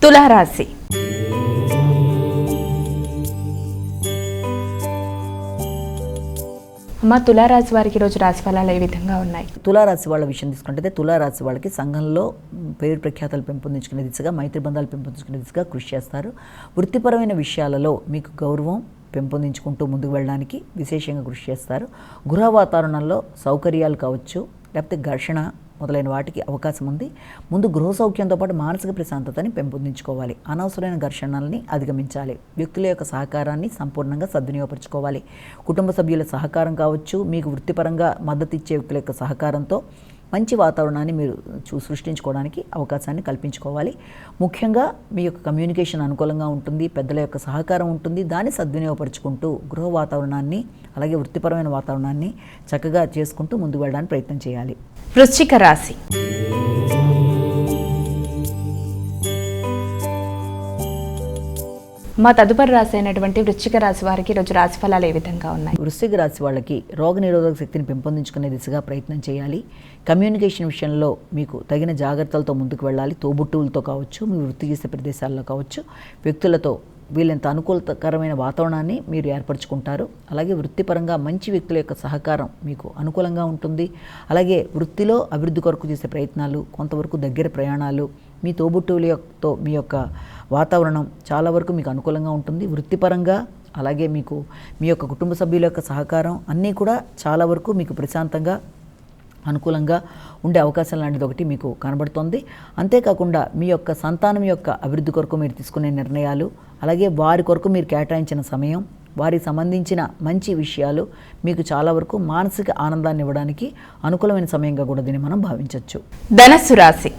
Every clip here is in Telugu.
తులారాశి. అమ్మ, తులారాశి వారికి ఈరోజు రాశి ఫలాలు ఏ విధంగా ఉన్నాయి? తులారాశి వాళ్ళ విషయం తీసుకుంటే తులారాశి వాళ్ళకి సంఘంలో పేరు ప్రఖ్యాతలు పెంపొందించుకునే దిశగా, మైత్రి బంధాలు పెంపొందించుకునే దిశగా కృషి చేస్తారు. వృత్తిపరమైన విషయాలలో మీకు గౌరవం పెంపొందించుకుంటూ ముందుకు వెళ్ళడానికి విశేషంగా కృషి చేస్తారు. గృహ వాతావరణంలో సౌకర్యాలు కావచ్చు, లేకపోతే ఘర్షణ మొదలైన వాటికి అవకాశం ఉంది. ముందు గృహ సౌఖ్యంతో పాటు మానసిక ప్రశాంతతని పెంపొందించుకోవాలి. అనవసరమైన ఘర్షణల్ని అధిగమించాలి. వ్యక్తుల యొక్క సహకారాన్ని సంపూర్ణంగా సద్వినియోగపరచుకోవాలి. కుటుంబ సభ్యుల సహకారం కావచ్చు, మీకు వృత్తిపరంగా మద్దతు ఇచ్చే వ్యక్తుల యొక్క సహకారంతో మంచి వాతావరణాన్ని మీరు సృష్టించుకోవడానికి అవకాశాన్ని కల్పించుకోవాలి. ముఖ్యంగా మీ యొక్క కమ్యూనికేషన్ అనుకూలంగా ఉంటుంది, పెద్దల యొక్క సహకారం ఉంటుంది. దాన్ని సద్వినియోగపరుచుకుంటూ గృహ వాతావరణాన్ని, అలాగే వృత్తిపరమైన వాతావరణాన్ని చక్కగా చేసుకుంటూ ముందుకు వెళ్ళడానికి ప్రయత్నం చేయాలి. వృశ్చిక రాశి. మా తదుపరి రాశి అయినటువంటి వృశ్చిక రాశి వారికి ఈరోజు రాశి ఫలాలు ఏ విధంగా ఉన్నాయి? వృశ్చిక రాశి వాళ్ళకి రోగనిరోధక శక్తిని పెంపొందించుకునే దిశగా ప్రయత్నం చేయాలి. కమ్యూనికేషన్ విషయంలో మీకు తగిన జాగ్రత్తలతో ముందుకు వెళ్ళాలి. తోబుట్టువులతో కావచ్చు, మీ వృత్తి చేసే ప్రదేశాల్లో కావచ్చు, వ్యక్తులతో వీళ్ళంత అనుకూలకరమైన వాతావరణాన్ని మీరు ఏర్పరచుకుంటారు. అలాగే వృత్తిపరంగా మంచి వ్యక్తుల యొక్క సహకారం మీకు అనుకూలంగా ఉంటుంది. అలాగే వృత్తిలో అభివృద్ధి కొరకు చేసే ప్రయత్నాలు, కొంతవరకు దగ్గర ప్రయాణాలు, మీ తోబుట్టువులతో మీ యొక్క వాతావరణం చాలా వరకు మీకు అనుకూలంగా ఉంటుంది. వృత్తిపరంగా అలాగే మీకు మీ యొక్క కుటుంబ సభ్యుల యొక్క సహకారం అన్నీ కూడా చాలా వరకు మీకు ప్రశాంతంగా అనుకూలంగా ఉండే అవకాశం లాంటిది ఒకటి మీకు కనబడుతోంది. అంతేకాకుండా మీ యొక్క సంతానం యొక్క అభివృద్ధి కొరకు మీరు తీసుకునే నిర్ణయాలు, అలాగే వారి కొరకు మీరు కేటాయించిన సమయం, వారికి సంబంధించిన మంచి విషయాలు మీకు చాలా వరకు మానసిక ఆనందాన్ని ఇవ్వడానికి అనుకూలమైన సమయంగా కూడా దీన్ని మనం భావించవచ్చు. ధనస్సు రాశి.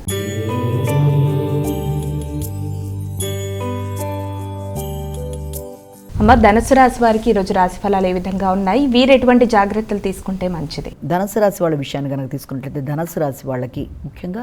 అమ్మ, ధనుసు రాశి వారికి ఈరోజు రాశి ఫలాలు ఏ విధంగా ఉన్నాయి? వీరు ఎటువంటి జాగ్రత్తలు తీసుకుంటే మంచిది? ధనుసు రాశి వాళ్ళ విషయాన్ని కనుక తీసుకున్నట్లయితే ధనుసు రాశి వాళ్ళకి ముఖ్యంగా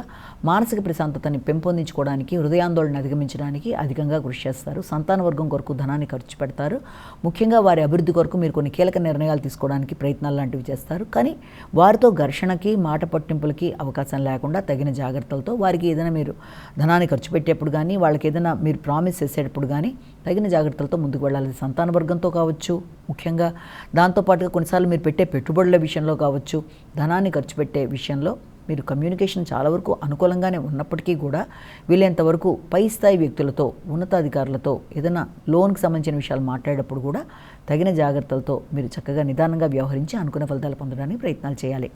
మానసిక ప్రశాంతతని పెంపొందించుకోవడానికి, హృదయాందోళన అధిగమించడానికి అధికంగా కృషి చేస్తారు. సంతాన వర్గం కొరకు ధనాన్ని ఖర్చు పెడతారు. ముఖ్యంగా వారి అభివృద్ధి కొరకు మీరు కొన్ని కీలక నిర్ణయాలు తీసుకోవడానికి ప్రయత్నాలు లాంటివి చేస్తారు. కానీ వారితో ఘర్షణకి, మాట పట్టింపులకి అవకాశం లేకుండా తగిన జాగ్రత్తలతో వారికి ఏదైనా మీరు ధనాన్ని ఖర్చు పెట్టేప్పుడు కానీ, వాళ్ళకి ఏదైనా మీరు ప్రామిస్ చేసేటప్పుడు కానీ తగిన జాగ్రత్తలతో ముందుకు వెళ్ళాలి. సంతాన వర్గంతో కావచ్చు, ముఖ్యంగా దాంతోపాటుగా కొన్నిసార్లు మీరు పెట్టే పెట్టుబడుల విషయంలో కావచ్చు, ధనాన్ని ఖర్చు పెట్టే విషయంలో మీరు కమ్యూనికేషన్ చాలా వరకు అనుకూలంగానే ఉన్నప్పటికీ కూడా వీలైనంతవరకు పై స్థాయి వ్యక్తులతో, ఉన్నతాధికారులతో ఏదైనా లోన్కి సంబంధించిన విషయాలు మాట్లాడేటప్పుడు కూడా తగిన జాగ్రత్తలతో మీరు చక్కగా నిదానంగా వ్యవహరించి అనుకున్న ఫలితాలు పొందడానికి ప్రయత్నాలు చేయాలి.